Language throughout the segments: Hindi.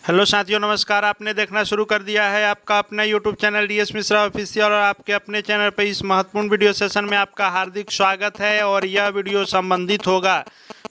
हेलो साथियों, नमस्कार। आपने देखना शुरू कर दिया है आपका अपना YouTube channel DS Mishra official और आपके अपने चैनल पर इस महत्वपूर्ण वीडियो सेशन में आपका हार्दिक स्वागत है। और यह वीडियो संबंधित होगा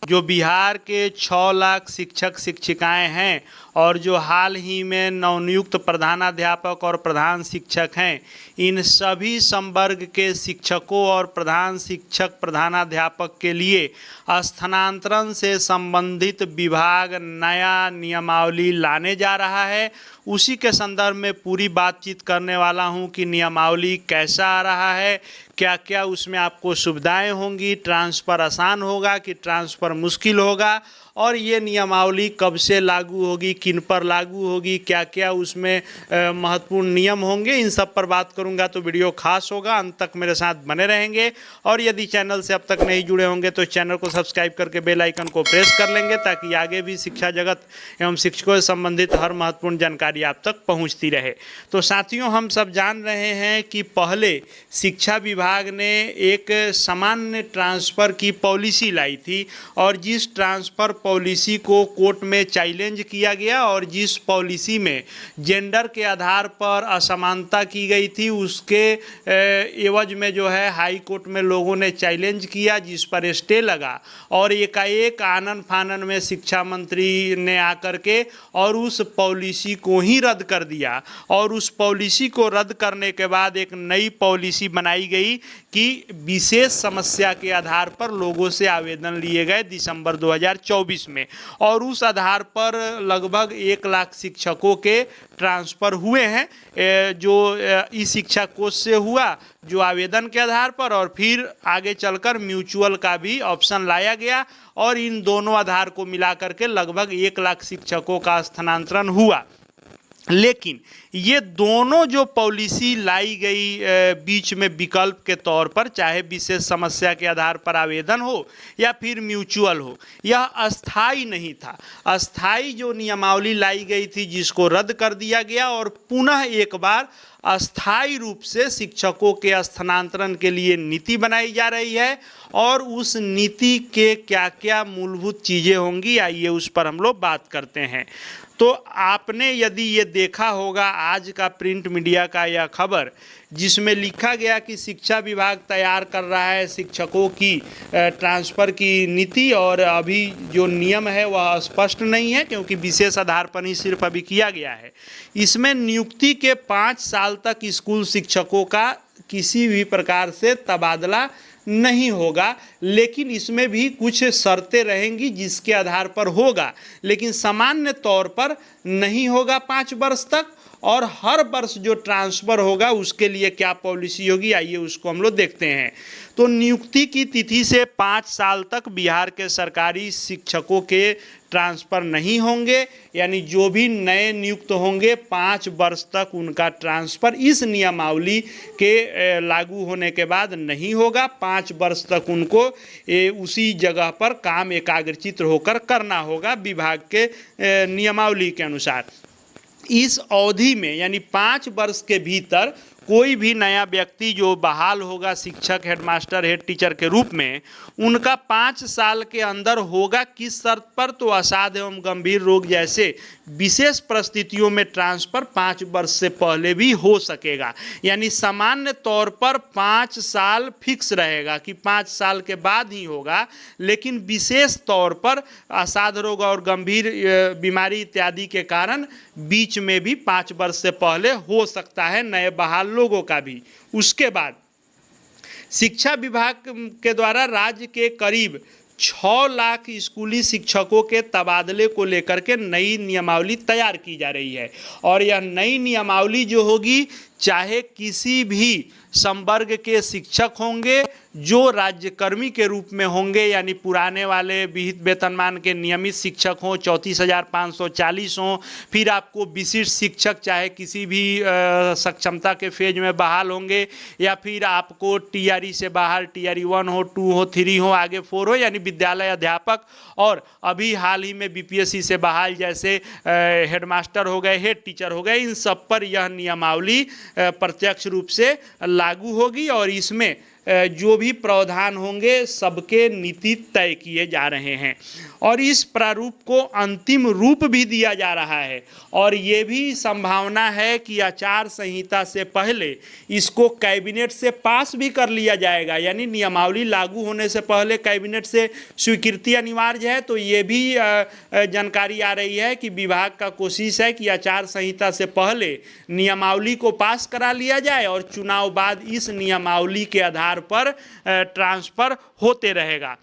जो बिहार के 6 लाख शिक्षक शिक्षिकाएं हैं और जो हाल ही में नवनियुक्त प्रधानाध्यापक और प्रधान शिक्षक हैं, इन सभी संवर्ग के शिक्षकों और प्रधान शिक्षक प्रधानाध्यापक के लिए स्थानांतरण से संबंधित विभाग नया नियमावली लाने जा रहा है। उसी के संदर्भ में पूरी बातचीत करने वाला हूं कि नियमावली कैसा आ रहा है, क्या क्या उसमें आपको सुविधाएं होंगी, ट्रांसफ़र आसान होगा कि ट्रांसफ़र मुश्किल होगा, और ये नियमावली कब से लागू होगी, किन पर लागू होगी, क्या क्या उसमें महत्वपूर्ण नियम होंगे, इन सब पर बात करूंगा। तो वीडियो खास होगा, अंत तक मेरे साथ बने रहेंगे। और यदि चैनल से अब तक नहीं जुड़े होंगे तो चैनल को सब्सक्राइब करके बेल आइकन को प्रेस कर लेंगे, ताकि आगे भी शिक्षा जगत एवं शिक्षकों से संबंधित हर महत्वपूर्ण जानकारी आप तक पहुँचती रहे। तो साथियों, हम सब जान रहे हैं कि पहले शिक्षा विभाग ने एक सामान्य ट्रांसफ़र की पॉलिसी लाई थी, और जिस ट्रांसफ़र पॉलिसी को कोर्ट में चैलेंज किया गया और जिस पॉलिसी में जेंडर के आधार पर असमानता की गई थी, उसके एवज में जो है हाई कोर्ट में लोगों ने चैलेंज किया, जिस पर स्टे लगा। और एकाएक आनन फानन में शिक्षा मंत्री ने आकर के और उस पॉलिसी को ही रद्द कर दिया। और उस पॉलिसी को रद्द करने के बाद एक नई पॉलिसी बनाई गई कि विशेष समस्या के आधार पर लोगों से आवेदन लिए गए दिसंबर 2024 में, और उस आधार पर लगभग 1 लाख शिक्षकों के ट्रांसफ़र हुए हैं, जो ई शिक्षा कोष से हुआ जो आवेदन के आधार पर, और फिर आगे चलकर म्यूचुअल का भी ऑप्शन लाया गया, और इन दोनों आधार को मिलाकर के लगभग 1 लाख शिक्षकों का स्थानांतरण हुआ। लेकिन ये दोनों जो पॉलिसी लाई गई बीच में विकल्प के तौर पर, चाहे विशेष समस्या के आधार पर आवेदन हो या फिर म्यूचुअल हो, यह अस्थाई नहीं था। अस्थाई जो नियमावली लाई गई थी, जिसको रद्द कर दिया गया और पुनः एक बार अस्थाई रूप से शिक्षकों के स्थानांतरण के लिए नीति बनाई जा रही है। और उस नीति के क्या क्या मूलभूत चीज़ें होंगी, आइए उस पर हम लोग बात करते हैं। तो आपने यदि ये देखा होगा आज का प्रिंट मीडिया का यह खबर, जिसमें लिखा गया कि शिक्षा विभाग तैयार कर रहा है शिक्षकों की ट्रांसफ़र की नीति, और अभी जो नियम है वह स्पष्ट नहीं है, क्योंकि विशेष आधार पर ही सिर्फ अभी किया गया है। इसमें नियुक्ति के 5 साल तक स्कूल शिक्षकों का किसी भी प्रकार से तबादला नहीं होगा, लेकिन इसमें भी कुछ शर्तें रहेंगी जिसके आधार पर होगा, लेकिन सामान्य तौर पर नहीं होगा 5 वर्ष तक। और हर वर्ष जो ट्रांसफ़र होगा उसके लिए क्या पॉलिसी होगी, आइए उसको हम लोग देखते हैं। तो नियुक्ति की तिथि से 5 साल तक बिहार के सरकारी शिक्षकों के ट्रांसफ़र नहीं होंगे, यानी जो भी नए नियुक्त होंगे 5 वर्ष तक उनका ट्रांसफ़र इस नियमावली के लागू होने के बाद नहीं होगा। 5 वर्ष तक उनको उसी जगह पर काम एकाग्रचित्त होकर करना होगा विभाग के नियमावली के अनुसार। इस अवधि में यानी 5 वर्ष के भीतर कोई भी नया व्यक्ति जो बहाल होगा शिक्षक, हेडमास्टर, हेड टीचर के रूप में, उनका 5 साल के अंदर होगा। किस शर्त पर? तो असाध्य एवं गंभीर रोग जैसे विशेष परिस्थितियों में ट्रांसफ़र 5 वर्ष से पहले भी हो सकेगा। यानी सामान्य तौर पर 5 साल फिक्स रहेगा कि 5 साल के बाद ही होगा, लेकिन विशेष तौर पर असाध्य रोग और गंभीर बीमारी इत्यादि के कारण बीच में भी 5 वर्ष से पहले हो सकता है नए बहाल लोगों का भी। उसके बाद शिक्षा विभाग के द्वारा राज्य के करीब 6 लाख स्कूली शिक्षकों के तबादले को लेकर के नई नियमावली तैयार की जा रही है। और यह नई नियमावली जो होगी, चाहे किसी भी संवर्ग के शिक्षक होंगे जो राज्यकर्मी के रूप में होंगे, यानी पुराने वाले विहित वेतनमान के नियमित शिक्षक हों 34,540 हों, फिर आपको विशिष्ट शिक्षक चाहे किसी भी सक्षमता के फेज में बहाल होंगे, या फिर आपको टीआरई से बहाल, टीआरई 1 हो, 2 हो, 3 हो, आगे 4 हो, यानी विद्यालय अध्यापक, और अभी हाल ही में बीपीएससी से बहाल जैसे हेडमास्टर हो गए, हेड टीचर हो गए, इन सब पर यह नियमावली प्रत्यक्ष रूप से लागू होगी। और इसमें जो भी प्रावधान होंगे सबके नीति तय किए जा रहे हैं और इस प्रारूप को अंतिम रूप भी दिया जा रहा है। और ये भी संभावना है कि आचार संहिता से पहले इसको कैबिनेट से पास भी कर लिया जाएगा, यानी नियमावली लागू होने से पहले कैबिनेट से स्वीकृति अनिवार्य है। तो ये भी जानकारी आ रही है कि विभाग का कोशिश है कि आचार संहिता से पहले नियमावली को पास करा लिया जाए और चुनाव बाद इस नियमावली के आधार पर ट्रांसफ़र होते रहेगा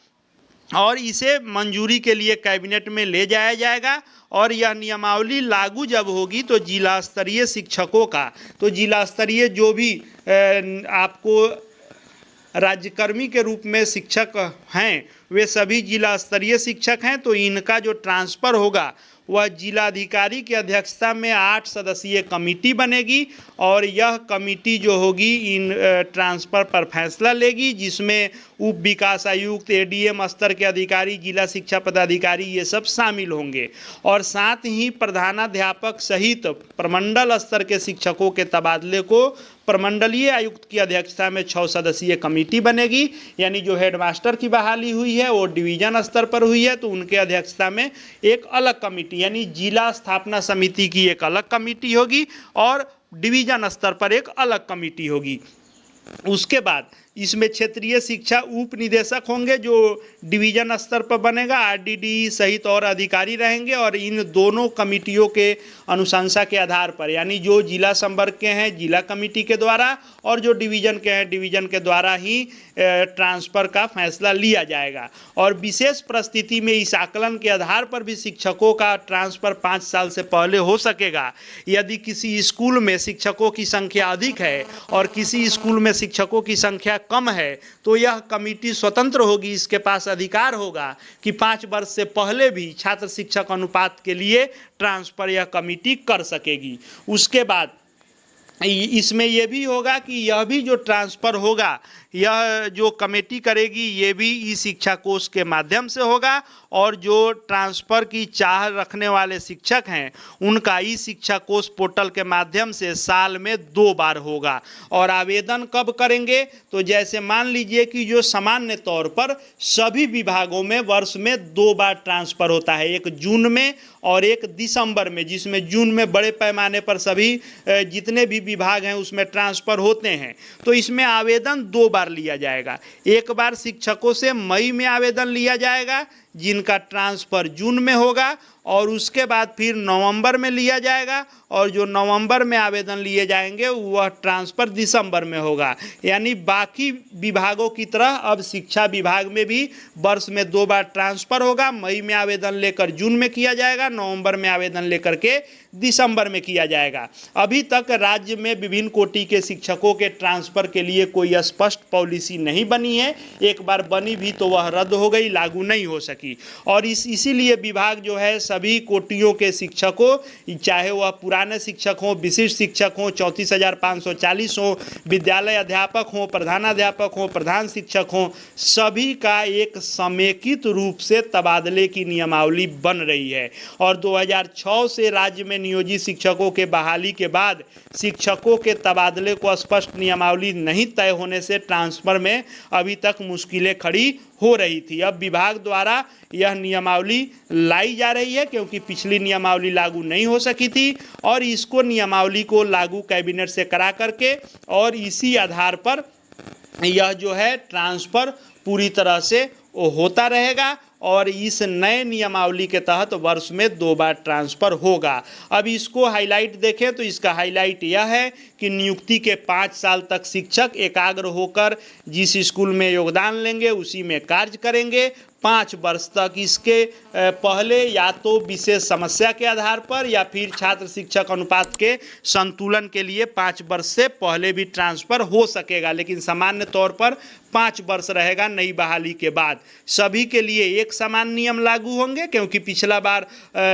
और इसे मंजूरी के लिए कैबिनेट में ले जाया जाएगा। और यह नियमावली लागू जब होगी तो जिला स्तरीय शिक्षकों का, तो जिला स्तरीय जो भी आपको राज्यकर्मी के रूप में शिक्षक हैं वे सभी जिला स्तरीय शिक्षक हैं। तो इनका जो ट्रांसफ़र होगा वह जिलाधिकारी की अध्यक्षता में 8 सदस्यीय कमेटी बनेगी और यह कमेटी जो होगी इन ट्रांसफ़र पर फैसला लेगी, जिसमें उप विकास आयुक्त, एडीएम स्तर के अधिकारी, जिला शिक्षा पदाधिकारी ये सब शामिल होंगे। और साथ ही प्रधानाध्यापक सहित प्रमंडल स्तर के शिक्षकों के तबादले को प्रमंडलीय आयुक्त की अध्यक्षता में 6 सदस्यीय कमेटी बनेगी, यानी जो हेडमास्टर की बहाली हुई है वो डिवीजन स्तर पर हुई है तो उनके अध्यक्षता में एक अलग कमेटी यानी जिला स्थापना समिति की एक अलग कमेटी होगी और डिवीजन स्तर पर एक अलग कमेटी होगी। उसके बाद इसमें क्षेत्रीय शिक्षा उप निदेशक होंगे जो डिवीजन स्तर पर बनेगा, आरडीडी सहित और अधिकारी रहेंगे और इन दोनों कमेटियों के अनुशंसा के आधार पर, यानी जो जिला संवर्ग के हैं जिला कमेटी के द्वारा और जो डिवीजन के हैं डिवीजन के द्वारा ही ट्रांसफ़र का फैसला लिया जाएगा। और विशेष परिस्थिति में इस आकलन के आधार पर भी शिक्षकों का ट्रांसफ़र 5 साल से पहले हो सकेगा। यदि किसी स्कूल में शिक्षकों की संख्या अधिक है और किसी स्कूल में शिक्षकों की संख्या कम है तो यह कमेटी स्वतंत्र होगी, इसके पास अधिकार होगा कि 5 वर्ष से पहले भी छात्र शिक्षक अनुपात के लिए ट्रांसफ़र यह कमेटी कर सकेगी। उसके बाद इसमें यह भी होगा कि यह भी जो ट्रांसफ़र होगा यह जो कमेटी करेगी ये भी ई शिक्षा कोष के माध्यम से होगा और जो ट्रांसफ़र की चाह रखने वाले शिक्षक हैं उनका ई शिक्षा कोष पोर्टल के माध्यम से साल में 2 बार होगा। और आवेदन कब करेंगे तो जैसे मान लीजिए कि जो सामान्य तौर पर सभी विभागों में वर्ष में 2 बार ट्रांसफ़र होता है, एक जून में और एक दिसंबर में, जिसमें जून में बड़े पैमाने पर सभी जितने भी विभाग हैं उसमें ट्रांसफ़र होते हैं। तो इसमें आवेदन 2 बार लिया जाएगा। एक बार शिक्षकों से मई में आवेदन लिया जाएगा जिनका ट्रांसफ़र जून में होगा और उसके बाद फिर नवंबर में लिया जाएगा और जो नवंबर में आवेदन लिए जाएंगे वह ट्रांसफ़र दिसंबर में होगा। यानी बाकी विभागों की तरह अब शिक्षा विभाग में भी वर्ष में 2 बार ट्रांसफ़र होगा। मई में आवेदन लेकर जून में किया जाएगा, नवंबर में आवेदन लेकर के दिसंबर में किया जाएगा। अभी तक राज्य में विभिन्न कोटि के शिक्षकों के ट्रांसफ़र के लिए कोई स्पष्ट पॉलिसी नहीं बनी है। एक बार बनी भी तो वह रद्द हो गई, लागू नहीं हो सकी। और इसीलिए विभाग जो है सभी कोटियों के शिक्षकों, चाहे वह पुराने शिक्षक हों, विशिष्ट शिक्षक हों, 34,540 हों, विद्यालय अध्यापक हों, प्रधानाध्यापक हों, प्रधान शिक्षक हों, सभी का एक समेकित रूप से तबादले की नियमावली बन रही है। और 2006 से राज्य में नियोजित शिक्षकों के बहाली के बाद शिक्षकों के तबादले को स्पष्ट नियमावली नहीं तय होने से ट्रांसफ़र में अभी तक मुश्किलें खड़ी हो रही थी। अब विभाग द्वारा यह नियमावली लाई जा रही है क्योंकि पिछली नियमावली लागू नहीं हो सकी थी और इसको नियमावली को लागू कैबिनेट से करा करके और इसी आधार पर यह जो है ट्रांसफ़र पूरी तरह से होता रहेगा और इस नए नियमावली के तहत वर्ष में 2 बार ट्रांसफ़र होगा। अब इसको हाईलाइट देखें तो इसका हाईलाइट यह है कि नियुक्ति के 5 साल तक शिक्षक एकाग्र होकर जिस स्कूल में योगदान लेंगे उसी में कार्य करेंगे। 5 वर्ष तक इसके पहले या तो विशेष समस्या के आधार पर या फिर छात्र शिक्षक अनुपात के संतुलन के लिए 5 वर्ष से पहले भी ट्रांसफ़र हो सकेगा, लेकिन सामान्य तौर पर 5 वर्ष रहेगा नई बहाली के बाद। सभी के लिए एक समान नियम लागू होंगे क्योंकि पिछला बार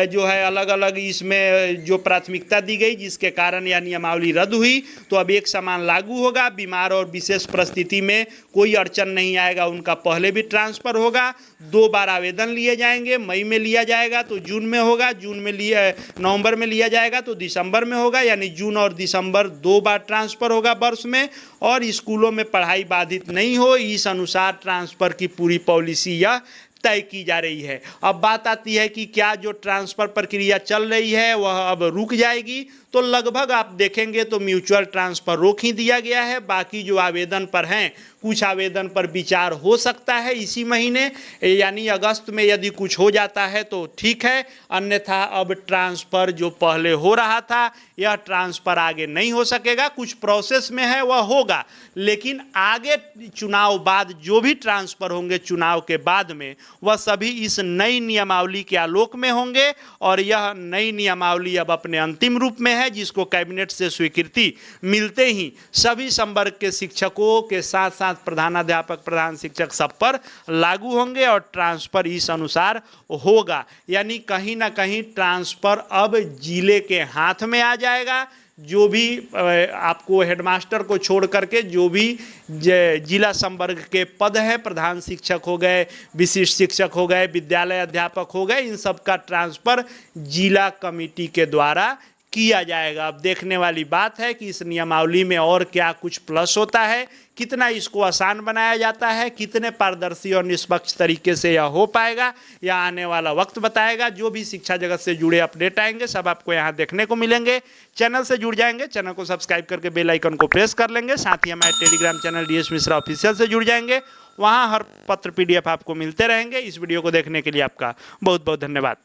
जो है अलग अलग इसमें जो प्राथमिकता दी गई जिसके कारण यह नियमावली रद्द हुई, तो अब एक समान लागू होगा। बीमार और विशेष परिस्थिति में कोई अड़चन नहीं आएगा, उनका पहले भी ट्रांसफ़र होगा। 2 बार आवेदन लिए जाएंगे, मई में लिया जाएगा तो जून में होगा, नवंबर में लिया जाएगा तो दिसंबर में होगा, यानी जून और दिसंबर 2 बार ट्रांसफ़र होगा वर्ष में। और स्कूलों में पढ़ाई बाधित नहीं हो, इस अनुसार ट्रांसफ़र की पूरी पॉलिसी यह तय की जा रही है। अब बात आती है कि क्या जो ट्रांसफ़र प्रक्रिया चल रही है वह अब रुक जाएगी, तो लगभग आप देखेंगे तो म्यूचुअल ट्रांसफ़र रोक ही दिया गया है। बाकी जो आवेदन पर हैं, कुछ आवेदन पर विचार हो सकता है इसी महीने यानी अगस्त में, यदि कुछ हो जाता है तो ठीक है, अन्यथा अब ट्रांसफ़र जो पहले हो रहा था यह ट्रांसफ़र आगे नहीं हो सकेगा। कुछ प्रोसेस में है वह होगा, लेकिन आगे चुनाव बाद जो भी ट्रांसफ़र होंगे चुनाव के बाद में, वह सभी इस नई नियमावली के आलोक में होंगे। और यह नई नियमावली अब अपने अंतिम रूप में है, जिसको कैबिनेट से स्वीकृति मिलते ही सभी संवर्ग के शिक्षकों के साथ साथ प्रधानाध्यापक, प्रधान शिक्षक सब पर लागू होंगे और ट्रांसफ़र इस अनुसार होगा। यानी कहीं ना कहीं ट्रांसफ़र अब जिले के हाथ में आ जाएगा। जो भी आपको हेडमास्टर को छोड़ करके जो भी जिला संवर्ग के पद है, प्रधान शिक्षक हो गए, विशिष्ट शिक्षक हो गए, विद्यालय अध्यापक हो गए, इन सब का ट्रांसफ़र जिला कमेटी के द्वारा किया जाएगा। अब देखने वाली बात है कि इस नियमावली में और क्या कुछ प्लस होता है, कितना इसको आसान बनाया जाता है, कितने पारदर्शी और निष्पक्ष तरीके से यह हो पाएगा, यह आने वाला वक्त बताएगा। जो भी शिक्षा जगत से जुड़े अपडेट आएंगे सब आपको यहाँ देखने को मिलेंगे। चैनल से जुड़ जाएंगे, चैनल को सब्सक्राइब करके बेल आइकन को प्रेस कर लेंगे। साथ ही हमारे Telegram channel DS Mishra official से जुड़ जाएंगे, वहाँ हर पत्र PDF आपको मिलते रहेंगे। इस वीडियो को देखने के लिए आपका बहुत बहुत धन्यवाद।